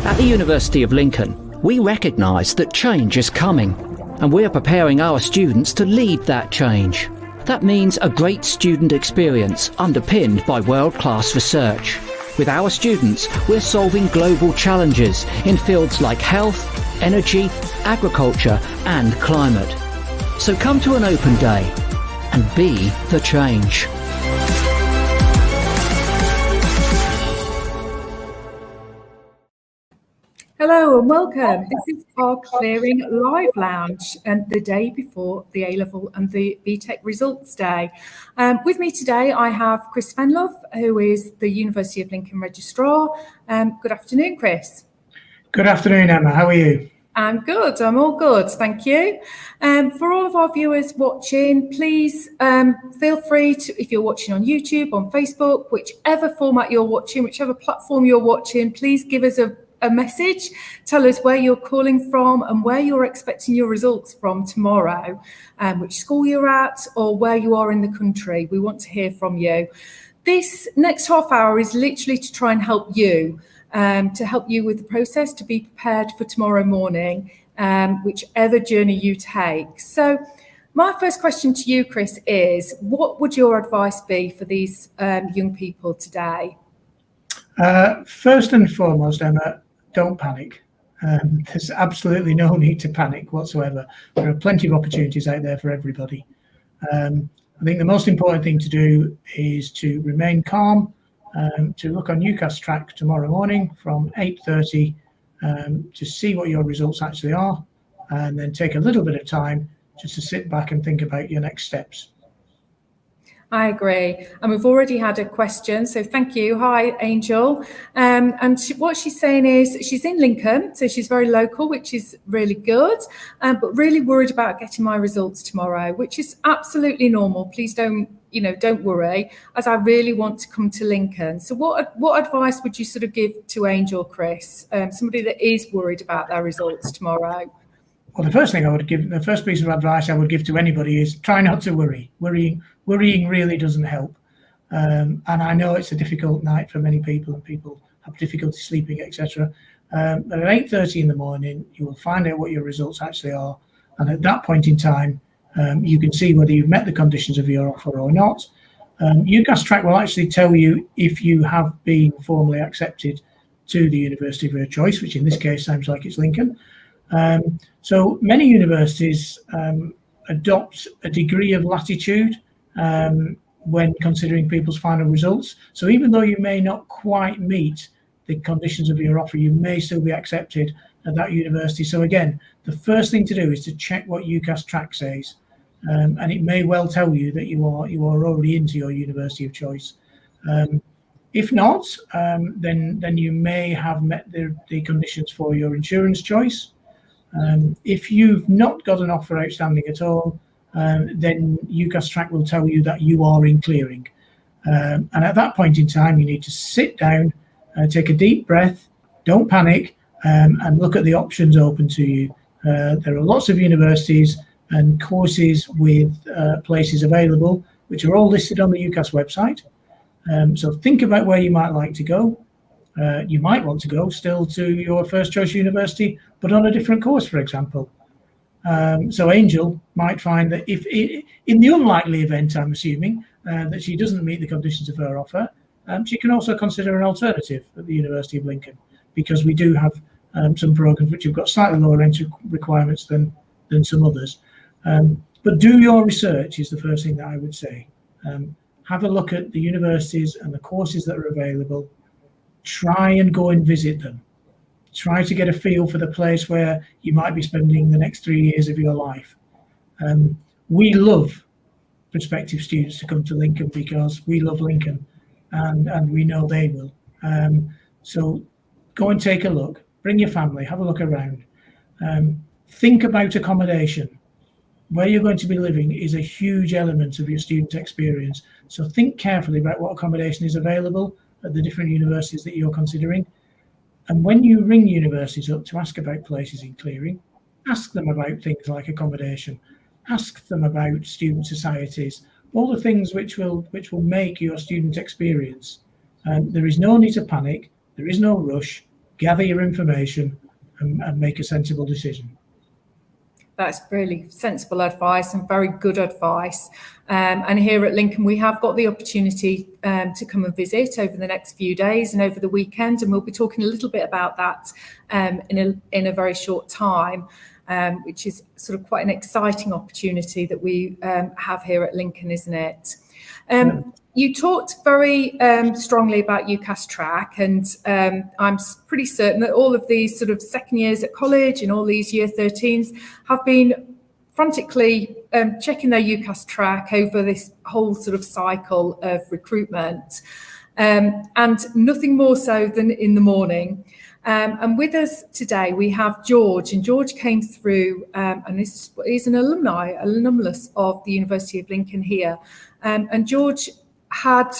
At the University of Lincoln, we recognise that change is coming, and we are preparing our students to lead that change. That means a great student experience underpinned by world-class research. With our students, we're solving global challenges in fields like health, energy, agriculture and climate. So come to an open day and be the change. Hello and welcome. This is our Clearing Live Lounge and the day before the A-Level and the BTEC results day. With me today I have Chris Fenlove, who is the University of Lincoln Registrar. Good afternoon, Chris. Good afternoon, Emma. How are you? I'm good. I'm all good. Thank you. For all of our viewers watching, please feel free to, if you're watching on YouTube, on Facebook, whichever format you're watching, whichever platform you're watching, please give us a message. Tell us where you're calling from and where you're expecting your results from tomorrow, which school you're at or where you are in the country. We want to hear from you. This next half hour is literally to try and help you, with the process to be prepared for tomorrow morning, whichever journey you take. So my first question to you, Chris, is what would your advice be for these young people today? First and foremost, Emma, don't panic. There's absolutely no need to panic whatsoever. There are plenty of opportunities out there for everybody. I think the most important thing to do is to remain calm, to look on UCAS track tomorrow morning from 8:30 to see what your results actually are, and then take a little bit of time just to sit back and think about your next steps. I agree. And we've already had a question. So thank you. Hi, Angel. What she's saying is she's in Lincoln, so she's very local, which is really good, but really worried about getting my results tomorrow, which is absolutely normal. Please don't worry, as I really want to come to Lincoln. So what advice would you sort of give to Angel, Chris, somebody that is worried about their results tomorrow? Well, the first piece of advice I would give to anybody is try not to worry. Worrying really doesn't help. And I know it's a difficult night for many people and people have difficulty sleeping, etc. But at 8:30 in the morning, you will find out what your results actually are. And at that point in time, you can see whether you've met the conditions of your offer or not. UCAS track will actually tell you if you have been formally accepted to the university of your choice, which in this case sounds like it's Lincoln. So many universities adopt a degree of latitude when considering people's final results. So even though you may not quite meet the conditions of your offer, you may still be accepted at that university. So again, the first thing to do is to check what UCAS track says, and it may well tell you that you are already into your university of choice. If not, then you may have met the conditions for your insurance choice. If you've not got an offer outstanding at all, then UCAS track will tell you that you are in clearing. And at that point in time, you need to sit down, take a deep breath, don't panic, and look at the options open to you. There are lots of universities and courses with places available, which are all listed on the UCAS website. So think about where you might like to go. You might want to go still to your first choice university, but on a different course, for example. So Angel might find that if in the unlikely event, I'm assuming, that she doesn't meet the conditions of her offer, she can also consider an alternative at the University of Lincoln, because we do have some programs which have got slightly lower entry requirements than some others. But do your research is the first thing that I would say. Have a look at the universities and the courses that are available. Try and go and visit them. Try to get a feel for the place where you might be spending the next 3 years of your life. We love prospective students to come to Lincoln because we love Lincoln, and we know they will. So go and take a look. Bring your family, have a look around. Think about accommodation. Where you're going to be living is a huge element of your student experience. So think carefully about what accommodation is available at the different universities that you're considering. And when you ring universities up to ask about places in clearing, ask them about things like accommodation, ask them about student societies, all the things which will make your student experience. There is no need to panic, there is no rush. gather your information, and make a sensible decision. That's really sensible advice and very good advice. And here at Lincoln, we have got the opportunity to come and visit over the next few days and over the weekend. And we'll be talking a little bit about that in a very short time, which is sort of quite an exciting opportunity that we have here at Lincoln, isn't it? You talked very strongly about UCAS track, and I'm pretty certain that all of these sort of second years at college and all these year 13s have been frantically checking their UCAS track over this whole sort of cycle of recruitment, and nothing more so than in the morning. And with us today, we have George, and George came through, and he's an alumnus of the University of Lincoln here. And George had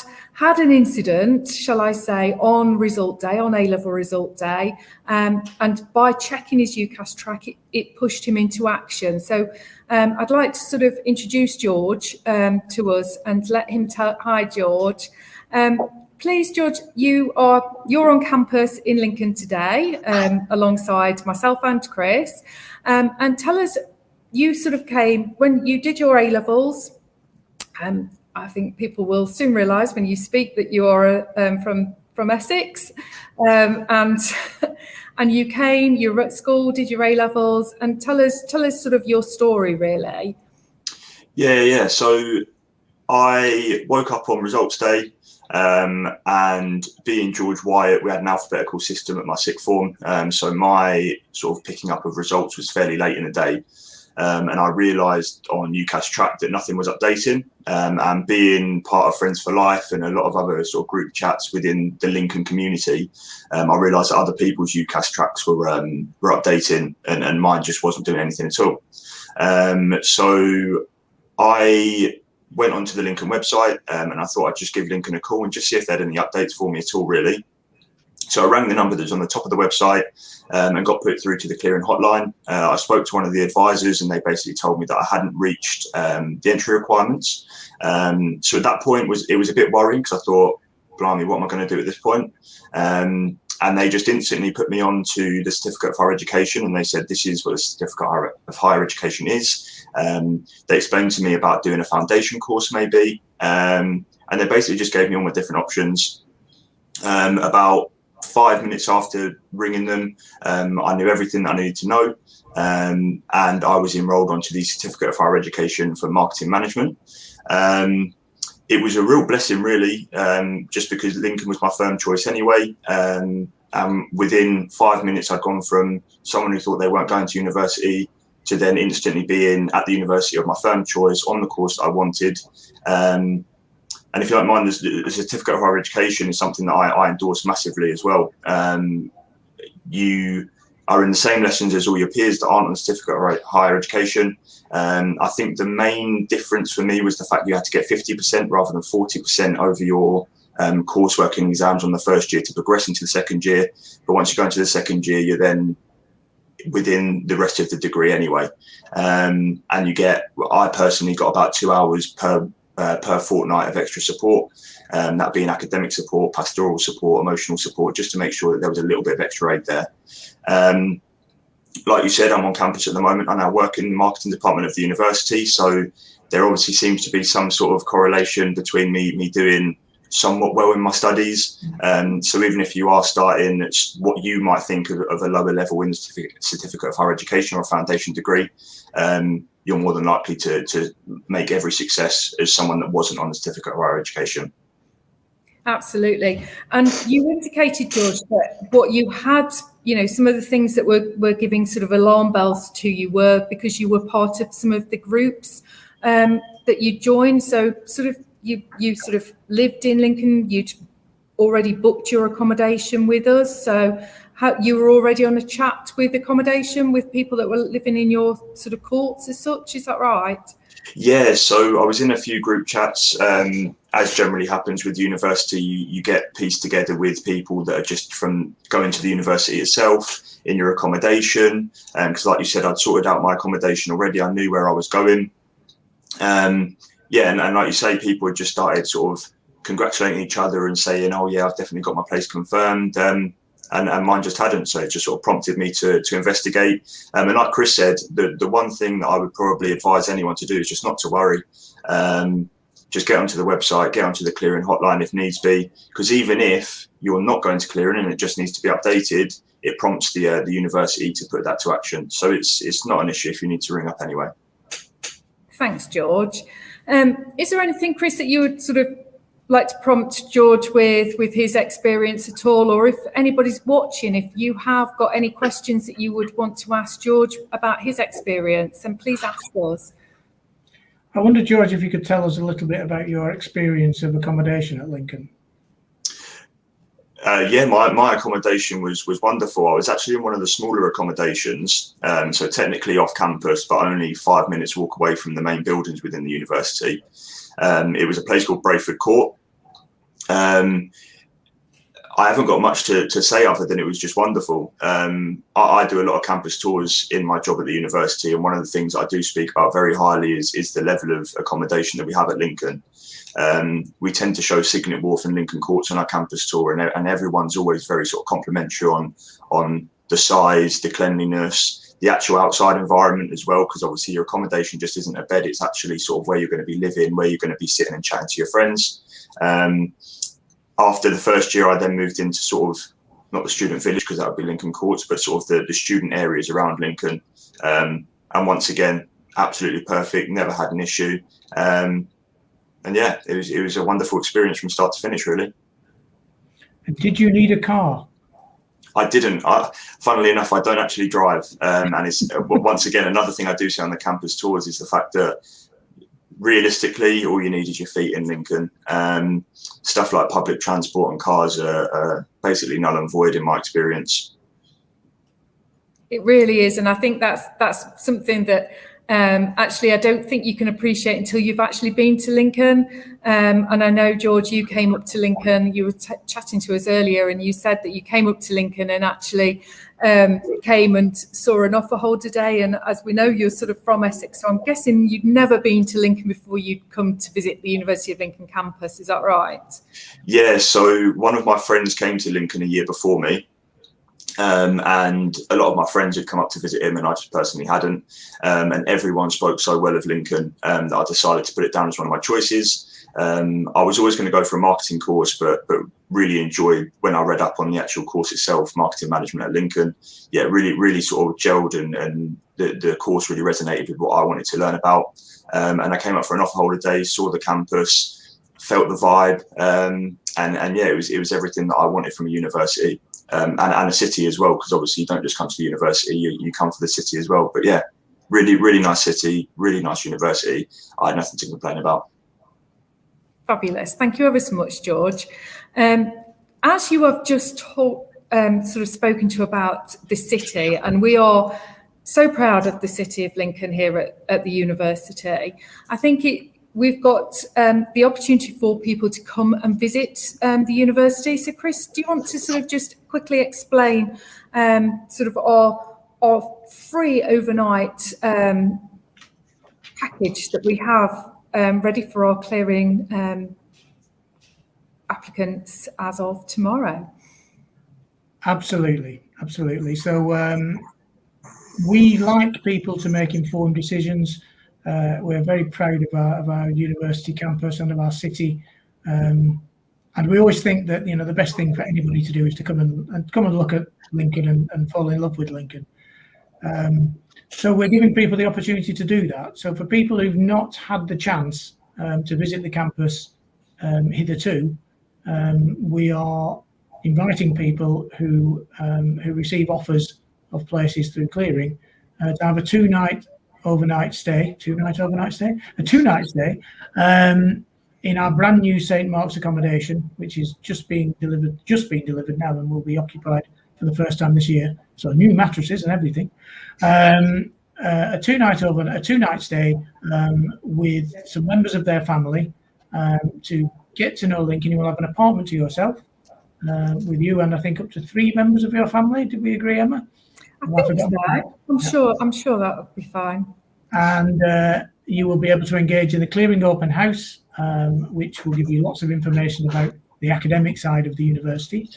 an incident, shall I say, on result day, on A-level result day. And by checking his UCAS track, it pushed him into action. So I'd like to sort of introduce George to us and let him tell. Hi, George. Please, George, you're on campus in Lincoln today, alongside myself and Chris. And tell us, you sort of came when you did your A-levels. I think people will soon realise when you speak that you are from Essex, and you came. You were at school, did your A-levels, and tell us sort of your story, really. Yeah. So I woke up on results day, and being George Wyatt, we had an alphabetical system at my sixth form. So my sort of picking up of results was fairly late in the day. And I realised on UCAS track that nothing was updating, and being part of Friends for Life and a lot of other sort of group chats within the Lincoln community, I realised that other people's UCAS tracks were updating, and mine just wasn't doing anything at all. So I went onto the Lincoln website, and I thought I'd just give Lincoln a call and just see if they had any updates for me at all, really. So I rang the number that was on the top of the website, and got put through to the clearing hotline. I spoke to one of the advisors, and they basically told me that I hadn't reached the entry requirements. So at that point, it was a bit worrying, because I thought, blimey, what am I going to do at this point? And they just instantly put me on to the Certificate of Higher Education, and they said, this is what the Certificate of Higher Education is. They explained to me about doing a foundation course maybe, and they basically just gave me all my different options. About 5 minutes after ringing them, I knew everything that I needed to know, and I was enrolled onto the Certificate of Higher Education for Marketing Management. It was a real blessing, really, just because Lincoln was my firm choice anyway. Within 5 minutes, I'd gone from someone who thought they weren't going to university to then instantly being at the university of my firm choice on the course that I wanted. And if you don't mind, the Certificate of Higher Education is something that I endorse massively as well. You are in the same lessons as all your peers that aren't on the Certificate of Higher Education. I think the main difference for me was the fact you had to get 50% rather than 40% over your coursework and exams on the first year to progress into the second year. But once you go into the second year, you're then within the rest of the degree anyway. And I personally got about 2 hours per fortnight of extra support, that being academic support, pastoral support, emotional support, just to make sure that there was a little bit of extra aid there. Like you said, I'm on campus at the moment. I now work in the marketing department of the university, so there obviously seems to be some sort of correlation between me doing somewhat well in my studies. So even if you are starting at what you might think of a lower level in the Certificate of Higher Education or a foundation degree, you're more than likely to make every success as someone that wasn't on the Certificate of Higher Education. Absolutely. And you indicated, George, that what you had, some of the things that were giving sort of alarm bells to you were because you were part of some of the groups that you joined. So sort of you sort of lived in Lincoln, you'd already booked your accommodation with us. So you were already on a chat with accommodation with people that were living in your sort of courts as such, is that right? Yeah, so I was in a few group chats. As generally happens with university, you get pieced together with people that are just from going to the university itself in your accommodation. Because like you said, I'd sorted out my accommodation already. I knew where I was going. And like you say, people had just started sort of congratulating each other and saying, oh yeah, I've definitely got my place confirmed. and mine just hadn't. So it just sort of prompted me to investigate. And like Chris said, the one thing that I would probably advise anyone to do is just not to worry. Just get onto the website, get onto the clearing hotline if needs be, because even if you're not going to clearing and it just needs to be updated, it prompts the university to put that to action. So it's not an issue if you need to ring up anyway. Thanks, George. Is there anything, Chris, that you would sort of like to prompt George with his experience at all? Or if anybody's watching, if you have got any questions that you would want to ask George about his experience, then please ask us. I wonder, George, if you could tell us a little bit about your experience of accommodation at Lincoln. Yeah, my accommodation was wonderful. I was actually in one of the smaller accommodations, so technically off campus, but only 5 minutes walk away from the main buildings within the university. It was a place called Brayford Court. I haven't got much to say other than it was just wonderful. I do a lot of campus tours in my job at the university, and one of the things I do speak about very highly is the level of accommodation that we have at Lincoln. We tend to show Signet Wharf and Lincoln Courts on our campus tour, and everyone's always very sort of complimentary on the size, the cleanliness, the actual outside environment as well, because obviously your accommodation just isn't a bed, it's actually sort of where you're going to be living, where you're going to be sitting and chatting to your friends. After the first year, I then moved into sort of, not the student village because that would be Lincoln Courts, but sort of the student areas around Lincoln. And once again, absolutely perfect, never had an issue. And yeah, it was a wonderful experience from start to finish, really. And did you need a car? I didn't. Funnily enough, I don't actually drive. And it's once again, another thing I do see on the campus tours is the fact that realistically, all you need is your feet in Lincoln. Stuff like public transport and cars are basically null and void in my experience. It really is. And I think that's something that actually I don't think you can appreciate until you've actually been to Lincoln. And I know, George, you came up to Lincoln, you were chatting to us earlier, and you said that you came up to Lincoln and actually came and saw an offer holder day. And as we know, you're sort of from Essex, so I'm guessing you'd never been to Lincoln before you'd come to visit the University of Lincoln campus. Is that right? Yeah, so one of my friends came to Lincoln a year before me. And a lot of my friends had come up to visit him, and I just personally hadn't. And everyone spoke so well of Lincoln that I decided to put it down as one of my choices. I was always going to go for a marketing course, but really enjoyed when I read up on the actual course itself, marketing management at Lincoln. Yeah, really sort of gelled, and the course really resonated with what I wanted to learn about. And I came up for an offer holder day, saw the campus, felt the vibe, and yeah, it was everything that I wanted from a university. And a city as well, because obviously you don't just come to the university, you come for the city as well. But yeah, really nice city, really nice university. I had nothing to complain about. Fabulous. Thank you ever so much, George. As you have just sort of spoken to about the city, and we are so proud of the city of Lincoln here at the university, I think we've got the opportunity for people to come and visit the university. So, Chris, do you want to sort of just quickly explain sort of our free overnight package that we have ready for our clearing applicants as of tomorrow? Absolutely. So we like people to make informed decisions. We're very proud of our university campus and of our city, and we always think that the best thing for anybody to do is to come and look at Lincoln and fall in love with Lincoln. So we're giving people the opportunity to do that. So for people who've not had the chance to visit the campus hitherto, we are inviting people who receive offers of places through clearing to have a two-night stay in our brand new St. Mark's accommodation, which is just being delivered now and will be occupied for the first time this year. So new mattresses and everything. A two-night stay with some members of their family to get to know Lincoln. You will have an apartment to yourself with you and I think up to 3 members of your family. Did we agree, Emma? I think so. I'm sure that would be fine. And you will be able to engage in the clearing open house, which will give you lots of information about the academic side of the university.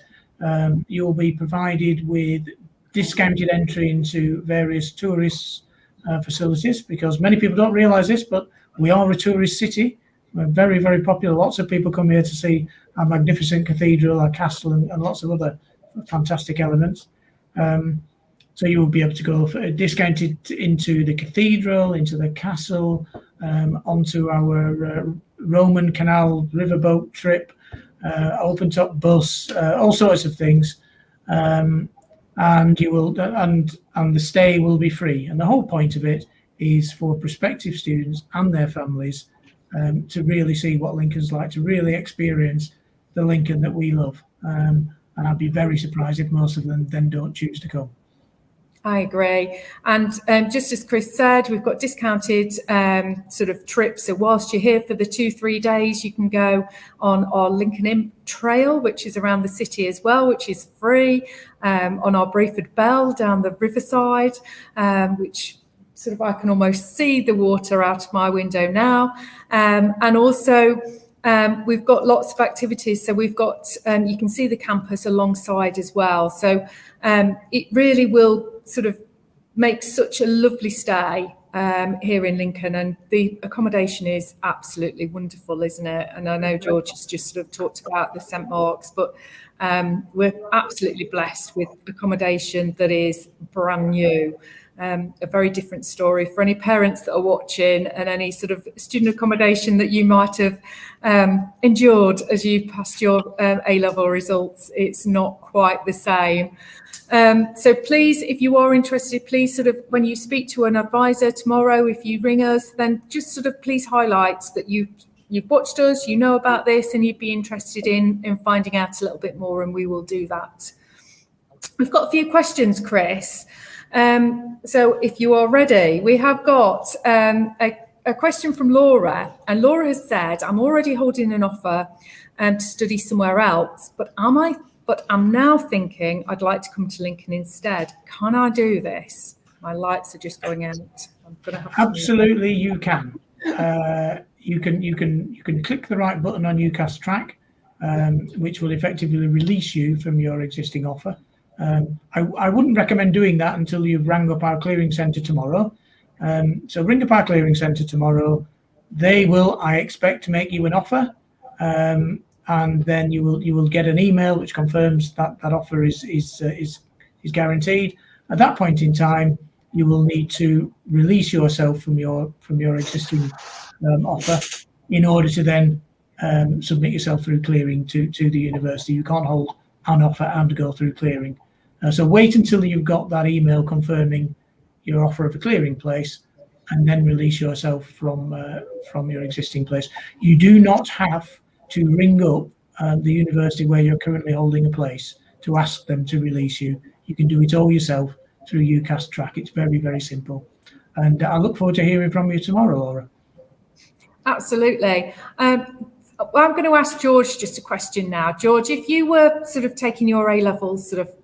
you will be provided with discounted entry into various tourist facilities, because many people don't realise this, but we are a tourist city. We're very, very popular. Lots of people come here to see our magnificent cathedral, our castle, and lots of other fantastic elements. So you will be able to go discounted into the cathedral, into the castle, onto our Roman canal riverboat trip, open top bus, all sorts of things. And you will, and the stay will be free. And the whole point of it is for prospective students and their families to really see what Lincoln's like, to really experience the Lincoln that we love. And I'd be very surprised if most of them then don't choose to come. I agree. And just as Chris said, we've got discounted sort of trips. So whilst you're here for the 2-3 days, you can go on our Lincoln Imp Trail, which is around the city as well, which is free, on our Breford Bell down the riverside, which sort of I can almost see the water out of my window now. And also we've got lots of activities. So we've got, you can see the campus alongside as well. So it really will sort of make such a lovely stay here in Lincoln, and the accommodation is absolutely wonderful, isn't it? And I know George has just sort of talked about the St Mark's, but we're absolutely blessed with accommodation that is brand new. A very different story for any parents that are watching, and any sort of student accommodation that you might have endured as you passed your A-level results. It's not quite the same. So please, if you are interested, please sort of, when you speak to an advisor tomorrow, if you ring us, then just sort of please highlight that you've watched us, you know about this, and you'd be interested in finding out a little bit more, and we will do that. We've got a few questions, Chris. So if you are ready, we have got a question from Laura, and Laura has said, I'm already holding an offer to study somewhere else, but I'm now thinking I'd like to come to Lincoln instead. Can I do this? My lights are just going out. I'm gonna have to Absolutely, you can. You can click the right button on UCAS track, which will effectively release you from your existing offer. I wouldn't recommend doing that until you've rang up our clearing centre tomorrow. So ring up our clearing centre tomorrow. They will, I expect, to make you an offer, and then you will get an email which confirms that offer is guaranteed. At that point in time, you will need to release yourself from your existing offer in order to then submit yourself through clearing to the university. You can't hold an offer and go through clearing. So wait until you've got that email confirming your offer of a clearing place, and then release yourself from your existing place. You do not have to ring up the university where you're currently holding a place to ask them to release you. You can do it all yourself through UCAS track. It's very, very simple. And I look forward to hearing from you tomorrow, Laura. Absolutely. I'm going to ask George just a question now. George, if you were sort of taking your A-levels sort of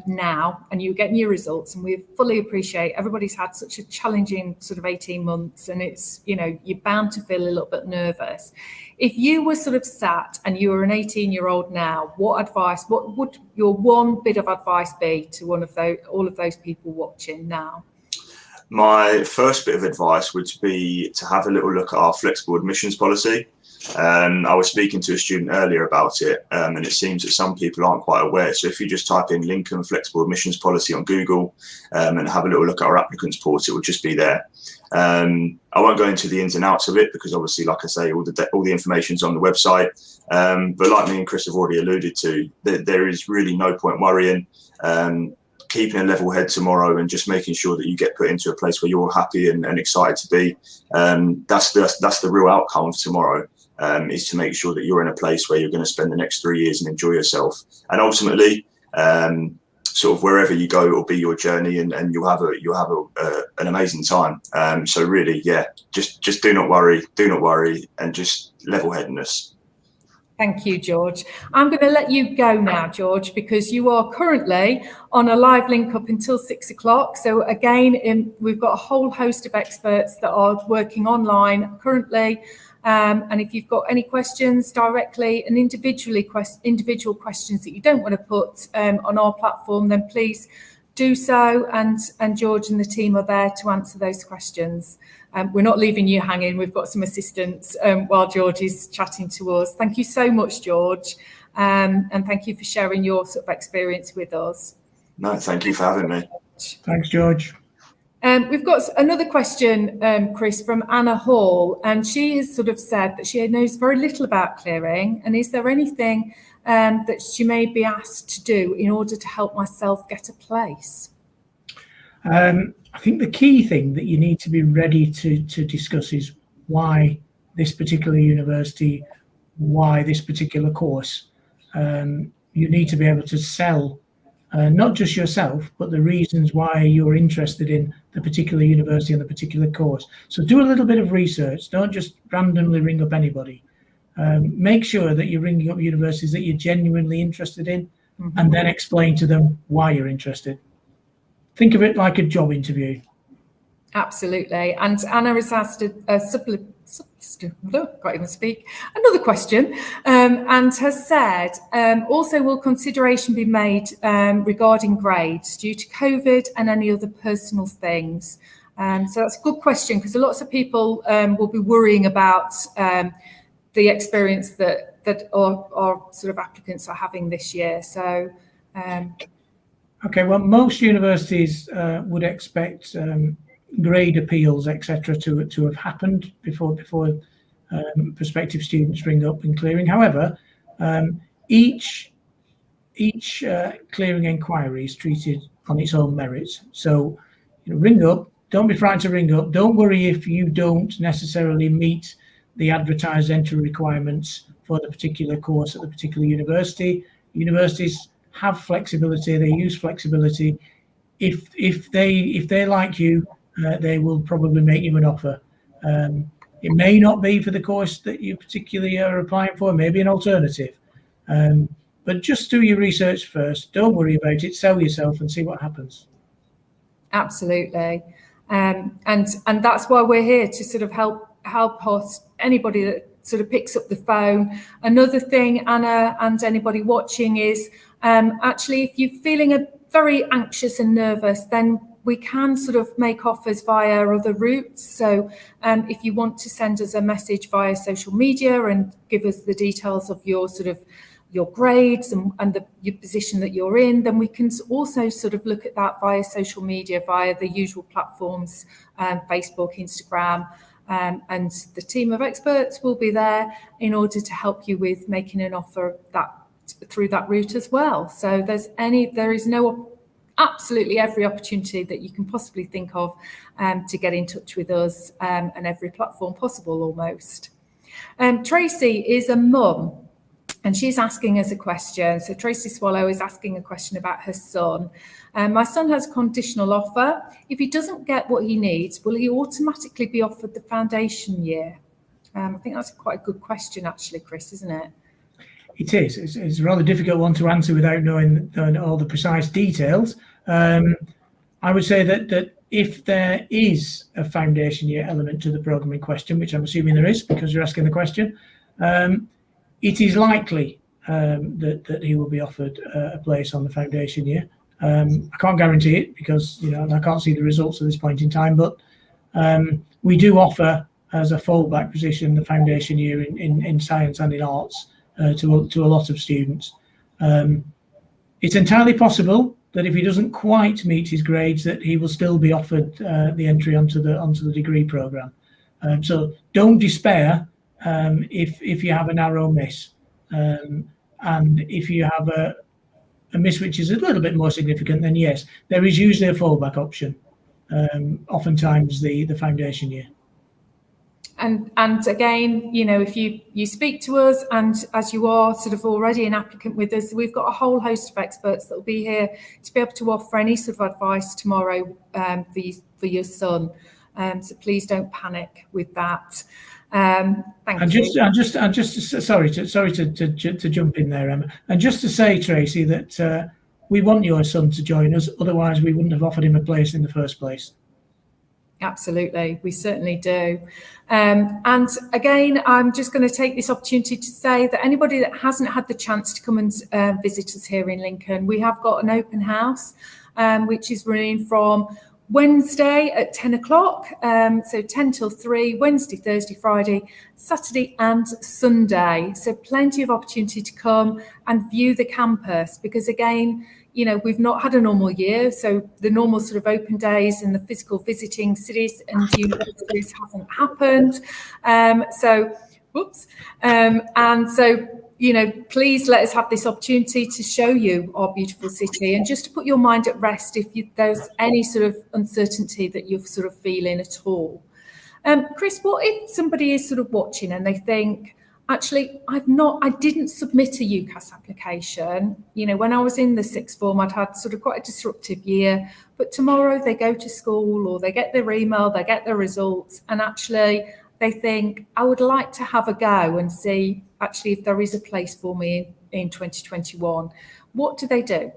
now, and you're getting your results, and we fully appreciate everybody's had such a challenging sort of 18 months, and it's, you know, you're bound to feel a little bit nervous. If you were sort of sat and you were an 18-year-old now, what would your one bit of advice be to all of those people watching now? My first bit of advice would be to have a little look at our flexible admissions policy. I was speaking to a student earlier about it, and it seems that some people aren't quite aware. So if you just type in Lincoln Flexible Admissions Policy on Google and have a little look at our applicants portal, it will just be there. I won't go into the ins and outs of it because obviously, like I say, all the information's on the website. But like me and Chris have already alluded to, there is really no point worrying. Keeping a level head tomorrow and just making sure that you get put into a place where you're happy and excited to be. That's the real outcome of tomorrow. Is to make sure that you're in a place where you're going to spend the next 3 years and enjoy yourself. And ultimately, sort of wherever you go, it'll be your journey, and you'll have an amazing time. So really, yeah, just do not worry, and just level-headedness. Thank you, George. I'm going to let you go now, George, because you are currently on a live link up until 6 o'clock. So again, we've got a whole host of experts that are working online currently. And if you've got any questions directly and individual questions that you don't want to put on our platform, then please do so. And George and the team are there to answer those questions. We're not leaving you hanging. We've got some assistants while George is chatting to us. Thank you so much, George. And thank you for sharing your sort of experience with us. No, thank you for having me. Thanks, George. We've got another question, Chris, from Anna Hall, and she has sort of said that she knows very little about clearing, and is there anything that she may be asked to do in order to help myself get a place? I think the key thing that you need to be ready to discuss is why this particular university, why this particular course. You need to be able to sell not just yourself, but the reasons why you're interested in the particular university and the particular course. So do a little bit of research. Don't just randomly ring up anybody. Make sure that you're ringing up universities that you're genuinely interested in, and then explain to them why you're interested. Think of it like a job interview. Absolutely. And Anna has asked can't even speak, another question, and has said, also will consideration be made regarding grades due to COVID and any other personal things? So that's a good question, because lots of people will be worrying about the experience that our sort of applicants are having this year. So okay, well, most universities would expect grade appeals, etc., to have happened before prospective students ring up in clearing. However, each clearing inquiry is treated on its own merits. So, ring up. Don't be frightened to ring up. Don't worry if you don't necessarily meet the advertised entry requirements for the particular course at the particular university. Universities have flexibility. They use flexibility. If they like you, they will probably make you an offer. It may not be for the course that you particularly are applying for, maybe an alternative. But just do your research first. Don't worry about it. Sell yourself and see what happens. Absolutely. And that's why we're here, to sort of help us, anybody that sort of picks up the phone. Another thing, Anna, and anybody watching, is actually, if you're feeling very anxious and nervous, then we can sort of make offers via other routes. So if you want to send us a message via social media and give us the details of your grades and your position that you're in, then we can also sort of look at that via social media, via the usual platforms, Facebook, Instagram, and the team of experts will be there in order to help you with making an offer through that route as well. So there is absolutely every opportunity that you can possibly think of to get in touch with us, and every platform possible almost. Tracy is a mum, and she's asking us a question. So Tracy Swallow is asking a question about her son. My son has a conditional offer. If he doesn't get what he needs, will he automatically be offered the foundation year? I think that's quite a good question, actually, Chris, isn't it? It is. It's a rather difficult one to answer without knowing all the precise details. I would say that if there is a foundation year element to the programme in question, which I'm assuming there is because you're asking the question, it is likely that he will be offered a place on the foundation year. I can't guarantee it because I can't see the results at this point in time, but we do offer as a fallback position the foundation year in science and in arts to a lot of students. It's entirely possible that if he doesn't quite meet his grades, that he will still be offered the entry onto the degree programme. So don't despair if you have a narrow miss, and if you have a miss which is a little bit more significant, then yes, there is usually a fallback option. Oftentimes the foundation year. And again, if you speak to us, and as you are sort of already an applicant with us, we've got a whole host of experts that will be here to be able to offer any sort of advice tomorrow for your son. So please don't panic with that. Thank you. Sorry to jump in there, Emma, and just to say, Tracy, that we want your son to join us. Otherwise, we wouldn't have offered him a place in the first place. Absolutely, we certainly do. And again, I'm just going to take this opportunity to say that anybody that hasn't had the chance to come and visit us here in Lincoln, we have got an open house, which is running from Wednesday at 10 o'clock, so 10 till 3, Wednesday, Thursday, Friday, Saturday and Sunday. So plenty of opportunity to come and view the campus, because again, you know, we've not had a normal year, so the normal sort of open days and the physical visiting cities and universities haven't happened. And so, you know, please let us have this opportunity to show you our beautiful city, and just to put your mind at rest if there's any sort of uncertainty that you're sort of feeling at all. Chris, what if somebody is sort of watching and they think, actually, I didn't submit a UCAS application. You know, when I was in the sixth form, I'd had sort of quite a disruptive year, but tomorrow they go to school or they get their email, they get their results, and actually they think, I would like to have a go and see actually if there is a place for me in 2021. What do they do?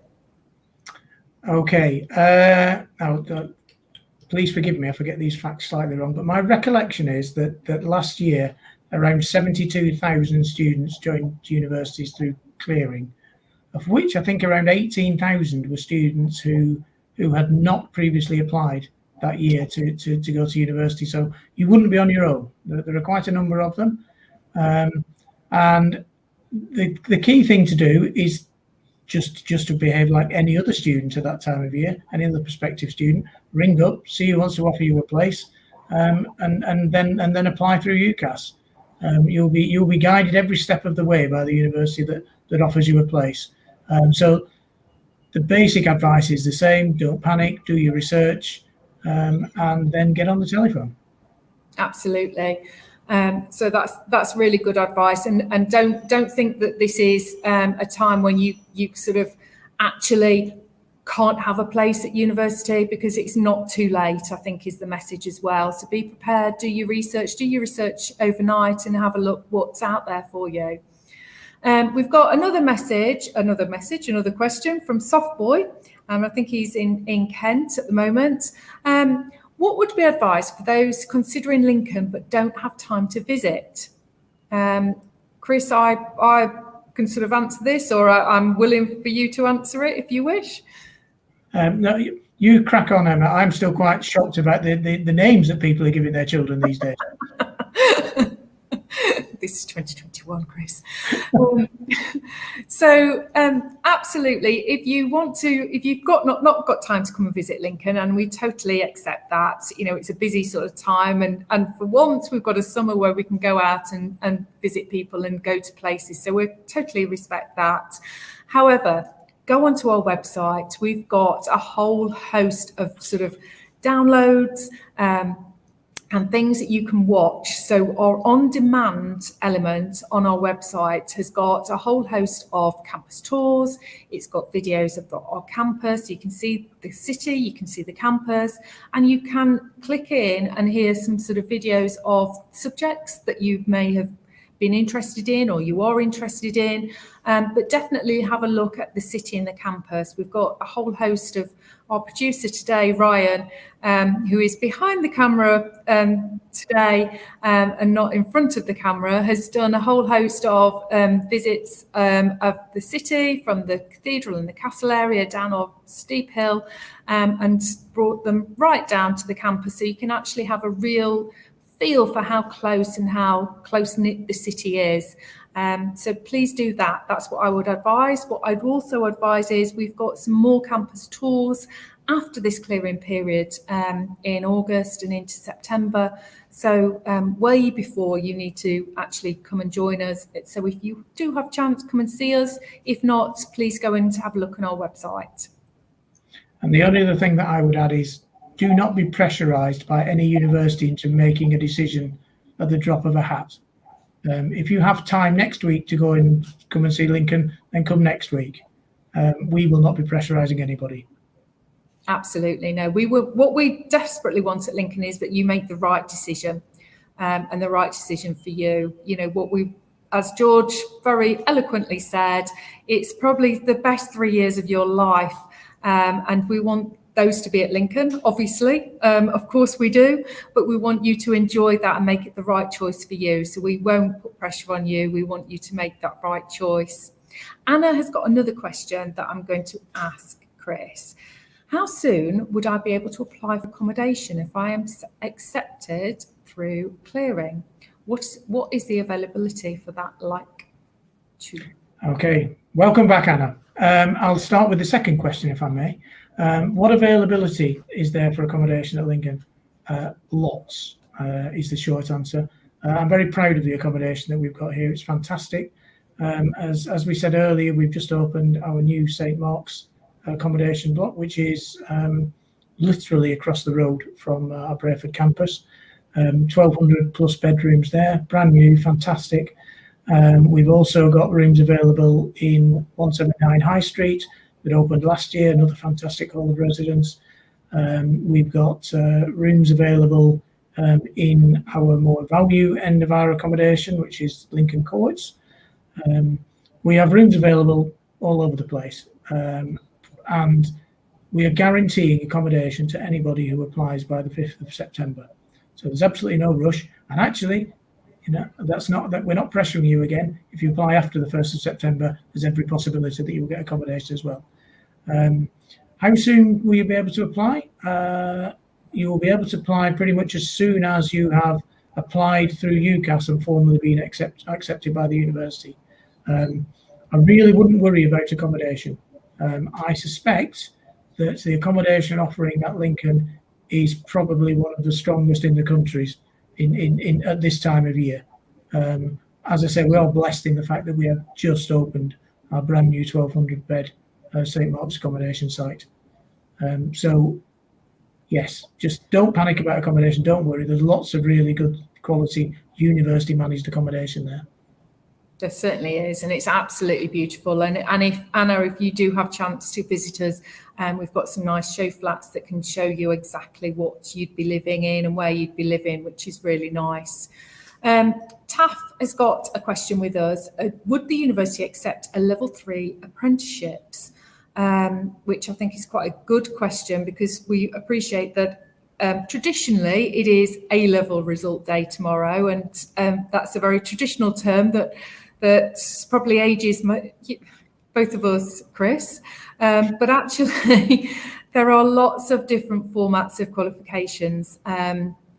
Okay. Please forgive me, I forget these facts slightly wrong, but my recollection is that last year, around 72,000 students joined universities through clearing, of which I think around 18,000 were students who had not previously applied that year to go to university. So you wouldn't be on your own. There are quite a number of them. And the key thing to do is just to behave like any other student at that time of year, any other prospective student. Ring up, see who wants to offer you a place, and then apply through UCAS. You'll be guided every step of the way by the university that offers you a place. So the basic advice is the same: don't panic, do your research, and then get on the telephone. Absolutely. So that's really good advice, and don't think that this is a time when you sort of actually can't have a place at university, because it's not too late, I think, is the message as well. So be prepared, do your research overnight, and have a look what's out there for you. We've got another question from Softboy. I think he's in Kent at the moment. What would be advised for those considering Lincoln but don't have time to visit? Chris, I can sort of answer this, or I'm willing for you to answer it if you wish. No, you crack on, Emma. I'm still quite shocked about the names that people are giving their children these days. This is 2021, Chris. Absolutely, if you've not got time to come and visit Lincoln, and we totally accept that, you know, it's a busy sort of time, and for once we've got a summer where we can go out and visit people and go to places, so we totally respect that. However, go onto our website. We've got a whole host of sort of downloads and things that you can watch. So our on-demand element on our website has got a whole host of campus tours. It's got videos of our campus. You can see the city, you can see the campus, and you can click in and hear some sort of videos of subjects that you may have been interested in or you are interested in, but definitely have a look at the city and the campus. We've got a whole host of our producer today, Ryan, who is behind the camera today and not in front of the camera, has done a whole host of visits of the city, from the cathedral and the castle area down our steep hill, and brought them right down to the campus, so you can actually have a real feel for how close-knit the city is. So please do that. That's what I would advise. What I'd also advise is we've got some more campus tours after this clearing period in August and into September. So way before you need to actually come and join us. So if you do have a chance, come and see us. If not, please go and have a look on our website. And the only other thing that I would add is, do not be pressurised by any university into making a decision at the drop of a hat. If you have time next week to go and come and see Lincoln, then come next week. We will not be pressurising anybody. Absolutely, no. What we desperately want at Lincoln is that you make the right decision, and the right decision for you. You know, as George very eloquently said, it's probably the best 3 years of your life, and we want those to be at Lincoln, obviously. Of course we do, but we want you to enjoy that and make it the right choice for you. So we won't put pressure on you. We want you to make that right choice. Anna has got another question that I'm going to ask Chris. How soon would I be able to apply for accommodation if I am accepted through clearing? What is the availability for that like? Okay, welcome back, Anna. I'll start with the second question, if I may. What availability is there for accommodation at Lincoln? Lots is the short answer. I'm very proud of the accommodation that we've got here. It's fantastic. As we said earlier, we've just opened our new St. Mark's accommodation block, which is literally across the road from our Brayford campus. 1,200 plus bedrooms there, brand new, fantastic. We've also got rooms available in 179 High Street that opened last year, another fantastic hall of residence. We've got rooms available in our more value end of our accommodation, which is Lincoln Courts. We have rooms available all over the place, and we are guaranteeing accommodation to anybody who applies by the 5th of September. So there's absolutely no rush. And actually, that's not that we're not pressuring you again. If you apply after the 1st of September, there's every possibility that you'll get accommodation as well. How soon will you be able to apply? You will be able to apply pretty much as soon as you have applied through UCAS and formally been accepted by the university. I really wouldn't worry about accommodation. I suspect that the accommodation offering at Lincoln is probably one of the strongest in the countries in at this time of year. As I said, we are blessed in the fact that we have just opened our brand new 1,200 bed St. Mark's accommodation site. So yes, just don't panic about accommodation. Don't worry. There's lots of really good quality university managed accommodation there. There certainly is, and it's absolutely beautiful. And if Anna, if you do have a chance to visit us, we've got some nice show flats that can show you exactly what you'd be living in and where you'd be living, which is really nice. Taff has got a question with us. Would the university accept a level 3 apprenticeships? Which I think is quite a good question, because we appreciate that traditionally it is A-level result day tomorrow, and that's a very traditional term that probably ages both of us, Chris. But actually, there are lots of different formats of qualifications,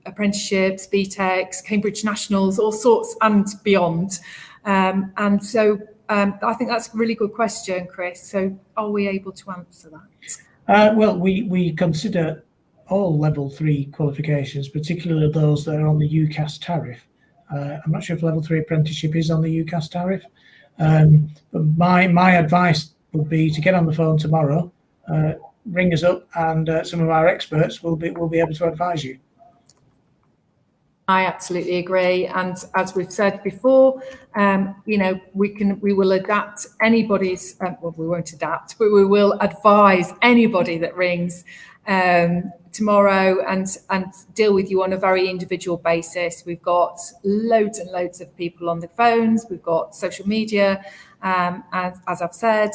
apprenticeships, BTECs, Cambridge Nationals, all sorts and beyond. And so I think that's a really good question, Chris. So are we able to answer that? Well, we consider all level 3 qualifications, particularly those that are on the UCAS tariff. I'm not sure if level 3 apprenticeship is on the UCAS tariff. But my advice would be to get on the phone tomorrow, ring us up, and some of our experts will be able to advise you. I absolutely agree, and as we've said before, we will adapt anybody's. Well, we won't adapt, but we will advise anybody that rings tomorrow and deal with you on a very individual basis. We've got loads and loads of people on the phones. We've got social media, as I've said.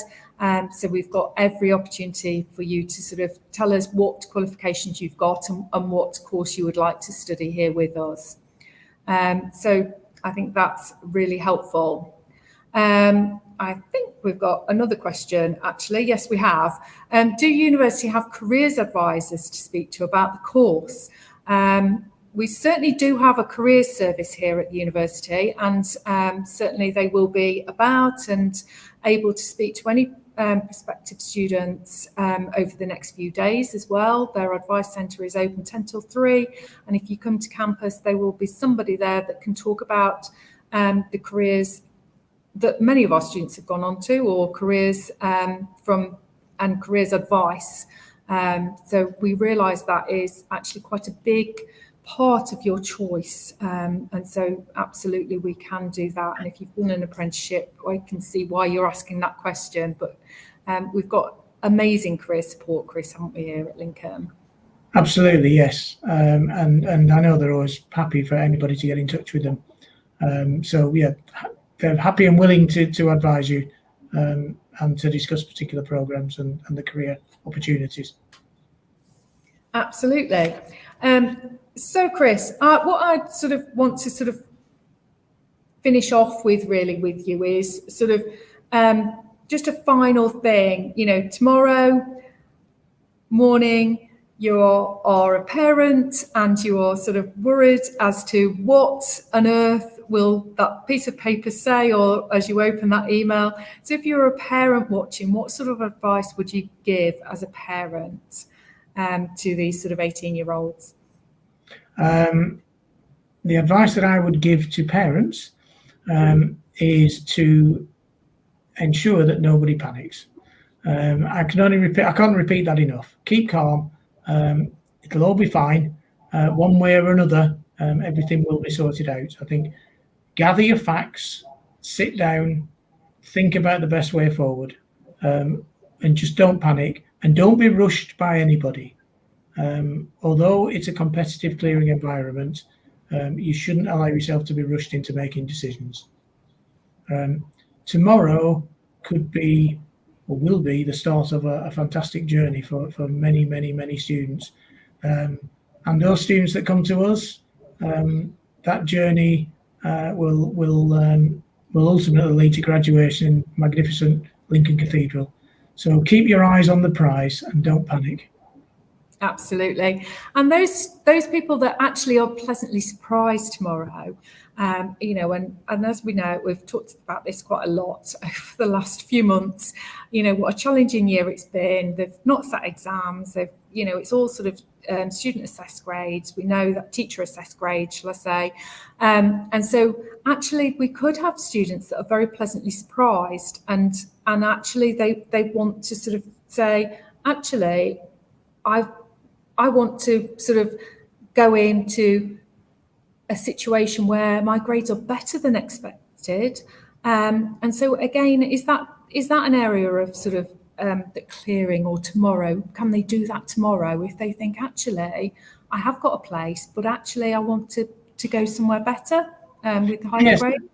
So we've got every opportunity for you to sort of tell us what qualifications you've got and what course you would like to study here with us. So I think that's really helpful. I think we've got another question, actually. Yes, we have. Do university have careers advisors to speak to about the course? We certainly do have a careers service here at the university, and certainly they will be about and able to speak to any prospective students over the next few days as well. Their advice centre is open 10 till 3, and if you come to campus, there will be somebody there that can talk about the careers that many of our students have gone on to, or careers careers advice. So we realise that is actually quite a big part of your choice, and so absolutely we can do that. And if you've done an apprenticeship, I can see why you're asking that question, but we've got amazing career support, Chris, haven't we, here at Lincoln? Absolutely, yes. And I know they're always happy for anybody to get in touch with them. So yeah, they're happy and willing to advise you and to discuss particular programs and the career opportunities. Absolutely. So Chris, what I sort of want to sort of finish off with really with you is sort of just a final thing. You know, tomorrow morning you are a parent and you are sort of worried as to what on earth will that piece of paper say, or as you open that email. So if you're a parent watching, what sort of advice would you give as a parent to these sort of 18-year-olds? The advice that I would give to parents is to ensure that nobody panics. I can't repeat that enough. Keep calm. It'll all be fine. One way or another, everything will be sorted out. I think gather your facts, sit down, think about the best way forward, and just don't panic and don't be rushed by anybody. Although it's a competitive clearing environment, you shouldn't allow yourself to be rushed into making decisions. Tomorrow could be or will be the start of a fantastic journey for many, many, many students. And those students that come to us, that journey will ultimately lead to graduation in magnificent Lincoln Cathedral. So keep your eyes on the prize and don't panic. Absolutely. And those people that actually are pleasantly surprised tomorrow, you know, and as we know, we've talked about this quite a lot over the last few months, you know, what a challenging year it's been. They've not sat exams. They've, you know, it's all sort of student assessed grades. We know that teacher assessed grades, shall I say. And so actually we could have students that are very pleasantly surprised and actually they want to sort of say, actually, I want to sort of go into a situation where my grades are better than expected. And so again, is that an area of sort of the clearing, or tomorrow? Can they do that tomorrow if they think, actually, I have got a place, but actually I want to go somewhere better with higher grades?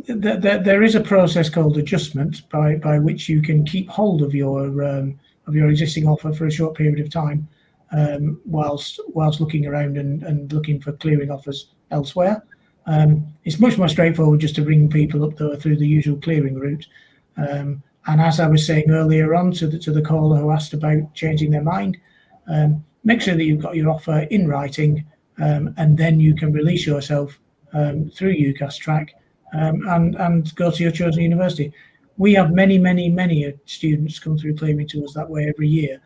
There is a process called adjustment by which you can keep hold of your existing offer for a short period of time, whilst looking around and looking for clearing offers elsewhere. It's much more straightforward just to bring people up through the usual clearing route. And as I was saying earlier on to the caller who asked about changing their mind, make sure that you've got your offer in writing, and then you can release yourself through UCAS track and go to your chosen university. We have many students come through clearing to us that way every year,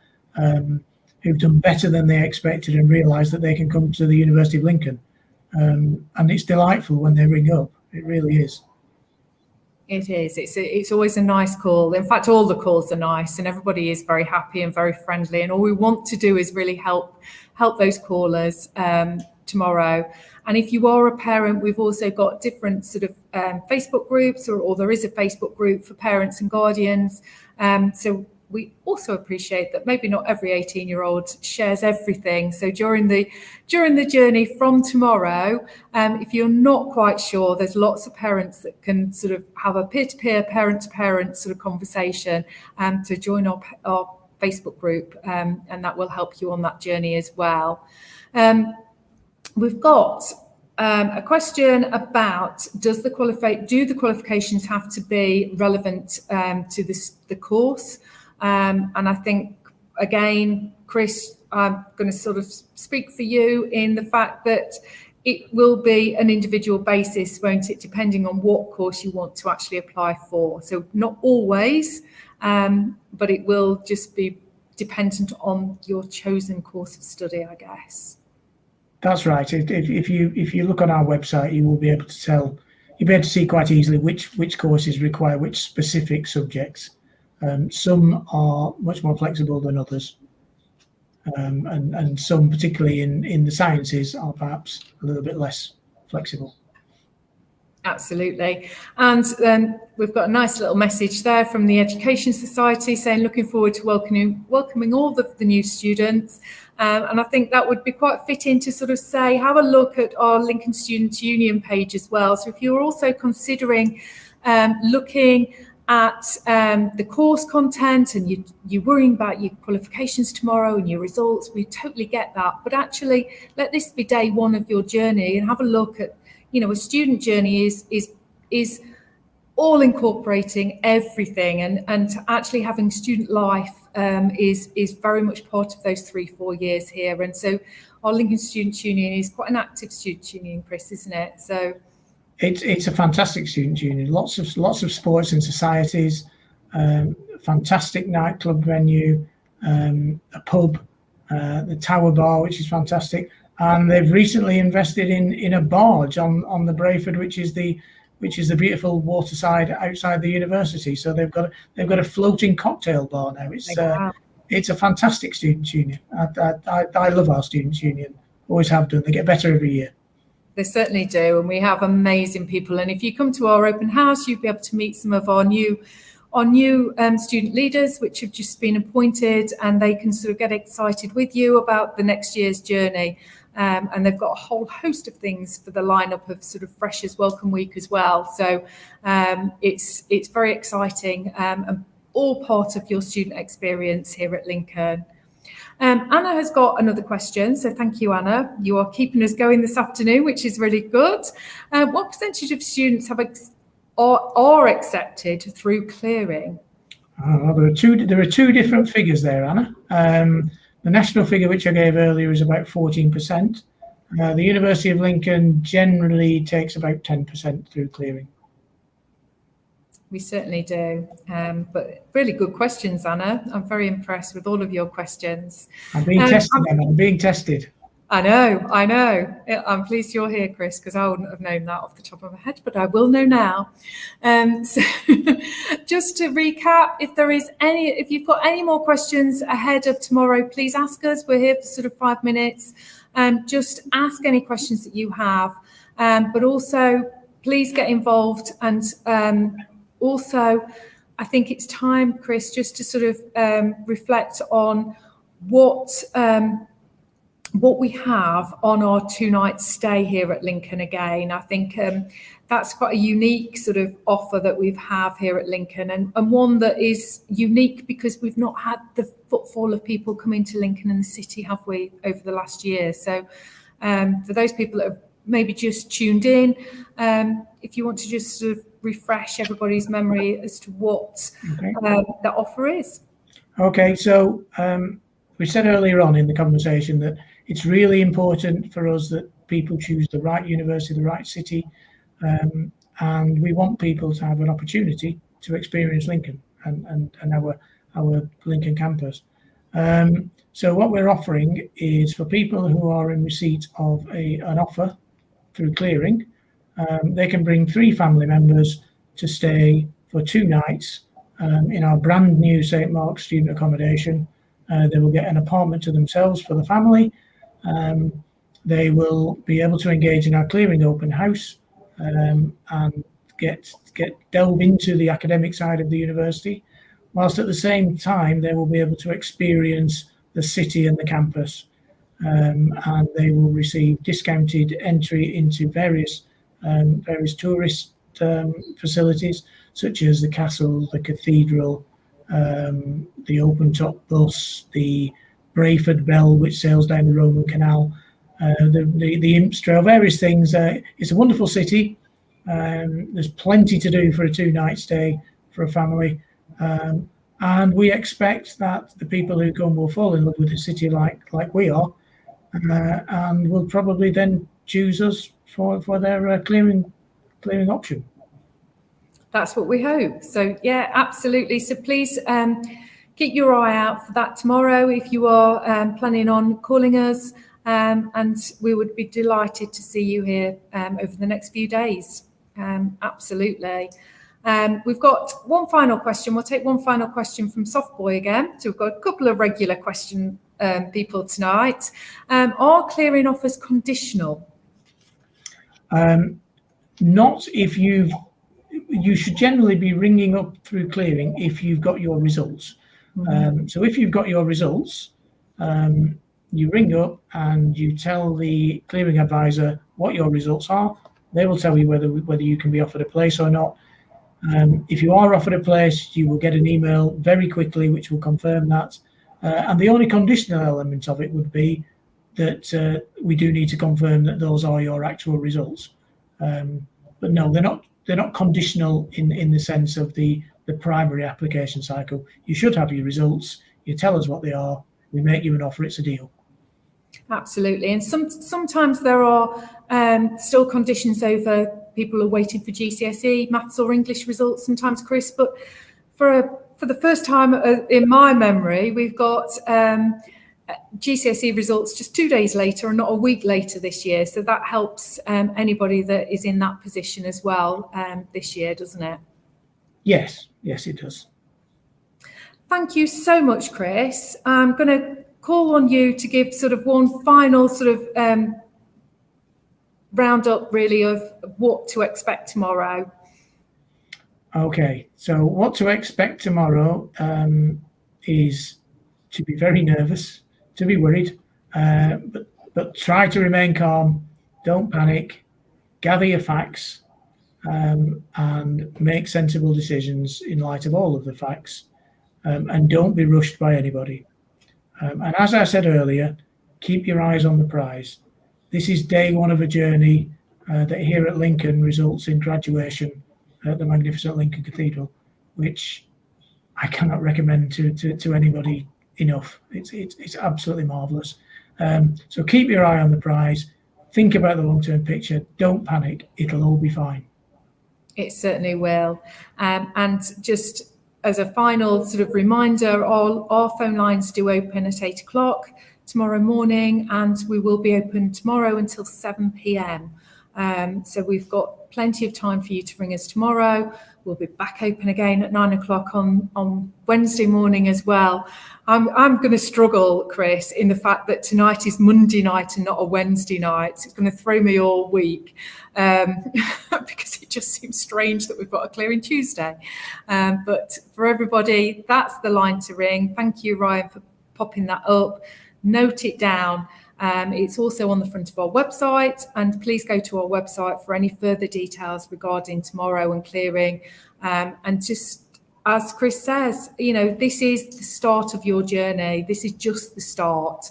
who've done better than they expected and realised that they can come to the University of Lincoln. And it's delightful when they ring up. It really is. It is. It's always a nice call. In fact, all the calls are nice and everybody is very happy and very friendly. And all we want to do is really help those callers tomorrow. And if you are a parent, we've also got different sort of Facebook groups, or there is a Facebook group for parents and guardians. So we also appreciate that maybe not every 18-year-old shares everything. So during the journey from tomorrow, if you're not quite sure, there's lots of parents that can sort of have a peer-to-peer, parent-to-parent sort of conversation to join our Facebook group, and that will help you on that journey as well. We've got a question about do the qualifications have to be relevant to the course? And I think, again, Chris, I'm going to sort of speak for you in the fact that it will be an individual basis, won't it, depending on what course you want to actually apply for. So not always, but it will just be dependent on your chosen course of study, I guess. That's right. If you look on our website, you will be able to tell. You'll be able to see quite easily which courses require which specific subjects. Some are much more flexible than others, and some, particularly in the sciences, are perhaps a little bit less flexible. Absolutely. And we've got a nice little message there from the Education Society saying, looking forward to welcoming all the new students. And I think that would be quite fitting to sort of say, have a look at our Lincoln Students' Union page as well. So if you're also considering looking at the course content and you're worrying about your qualifications tomorrow and your results, we totally get that. But actually, let this be day one of your journey and have a look at, a student journey is all incorporating everything, and actually having student life is very much part of those 3-4 years here. And so our Lincoln Students' Union is quite an active students' union, Chris, isn't it? So it's a fantastic students' union. Lots of sports and societies, fantastic nightclub venue, a pub, the Tower Bar, which is fantastic, and they've recently invested in a barge on the Brayford, which is the beautiful waterside outside the university. So they've got a floating cocktail bar now. It's a fantastic students' union. I love our students' union. Always have done. They get better every year. They certainly do, and we have amazing people. And if you come to our open house, you'll be able to meet some of our new student leaders, which have just been appointed, and they can sort of get excited with you about the next year's journey. And they've got a whole host of things for the lineup of sort of Freshers Welcome Week as well. So it's very exciting and all part of your student experience here at Lincoln. Anna has got another question, so thank you, Anna. You are keeping us going this afternoon, which is really good. What percentage of students are accepted through clearing? There are two different figures there, Anna. The national figure, which I gave earlier, is about 14%. The University of Lincoln generally takes about 10% through clearing. We certainly do. But really good questions, Anna. I'm very impressed with all of your questions. I'm being tested, Emma. I'm being tested. I know. I'm pleased you're here, Chris, because I wouldn't have known that off the top of my head, but I will know now. So just to recap, if you've got any more questions ahead of tomorrow, please ask us. We're here for sort of 5 minutes. Just ask any questions that you have, but also please get involved. And also, I think it's time, Chris, just to sort of reflect on what we have on our 2-night stay here at Lincoln again. I think that's quite a unique sort of offer that we have here at Lincoln, and one that is unique because we've not had the footfall of people coming to Lincoln and the city, have we, over the last year? So for those people that have maybe just tuned in, if you want to just sort of refresh everybody's memory as to what that offer is. Okay, so we said earlier on in the conversation that it's really important for us that people choose the right university, the right city, and we want people to have an opportunity to experience Lincoln and our Lincoln campus. So what we're offering is for people who are in receipt of an offer through clearing, they can bring 3 family members to stay for 2 nights in our brand new St. Mark's student accommodation. They will get an apartment to themselves for the family. They will be able to engage in our clearing open house and delve into the academic side of the university, whilst at the same time they will be able to experience the city and the campus, and they will receive discounted entry into various tourist facilities, such as the castle, the cathedral, the open top bus, the Brayford Bell, which sails down the Roman Canal, the Imps Trail, various things. It's a wonderful city. There's plenty to do for a 2-night stay for a family, and we expect that the people who come will fall in love with the city like we are, and will probably then choose us for their clearing option. That's what we hope. So yeah, absolutely. So please keep your eye out for that tomorrow if you are planning on calling us, and we would be delighted to see you here over the next few days. Absolutely. We've got one final question. We'll take one final question from Softboy again. So we've got a couple of regular question people tonight. Are clearing offers conditional? Not if you should generally be ringing up through clearing if you've got your results. So if you've got your results, you ring up and you tell the clearing advisor what your results are. They will tell you whether you can be offered a place or not. If you are offered a place, you will get an email very quickly which will confirm that. And the only conditional element of it would be that we do need to confirm that those are your actual results. But no, they're not conditional in the sense of the primary application cycle. You should have your results. You tell us what they are. We make you an offer. It's a deal. Absolutely. And sometimes there are still conditions over people are waiting for GCSE, maths or English results sometimes, Chris. But for the first time in my memory, we've got GCSE results just 2 days later and not a week later this year. So that helps anybody that is in that position as well this year, doesn't it? Yes, it does. Thank you so much, Chris. I'm going to call on you to give sort of one final sort of roundup really of what to expect tomorrow. Okay, so what to expect tomorrow is to be very nervous, to be worried, but try to remain calm, don't panic, gather your facts, and make sensible decisions in light of all of the facts, and don't be rushed by anybody. And as I said earlier, keep your eyes on the prize. This is day one of a journey that here at Lincoln results in graduation at the magnificent Lincoln Cathedral, which I cannot recommend to anybody enough. It's absolutely marvellous. So keep your eye on the prize. Think about the long-term picture. Don't panic. It'll all be fine. It certainly will. And just as a final sort of reminder, all our phone lines do open at 8 o'clock tomorrow morning, and we will be open tomorrow until 7 p.m. So we've got plenty of time for you to ring us tomorrow. We'll be back open again at 9 o'clock on Wednesday morning as well. I'm going to struggle, Chris, in the fact that tonight is Monday night and not a Wednesday night. It's going to throw me all week because it just seems strange that we've got a clearing Tuesday. But for everybody, that's the line to ring. Thank you, Ryan, for popping that up. Note it down. It's also on the front of our website, and please go to our website for any further details regarding tomorrow and clearing. And just as Chris says, this is the start of your journey. This is just the start.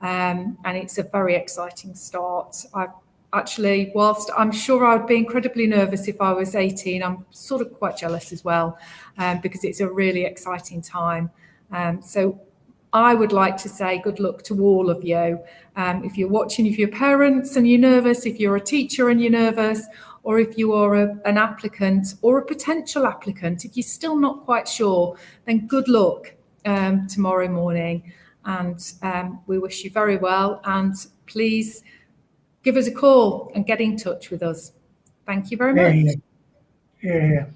And it's a very exciting start. Actually, whilst I'm sure I'd be incredibly nervous if I was 18, I'm sort of quite jealous as well, because it's a really exciting time. So I would like to say good luck to all of you. If you're watching, if you're parents and you're nervous, if you're a teacher and you're nervous, or if you are an applicant or a potential applicant, if you're still not quite sure, then good luck tomorrow morning. And we wish you very well. And please give us a call and get in touch with us. Thank you very much. Yeah.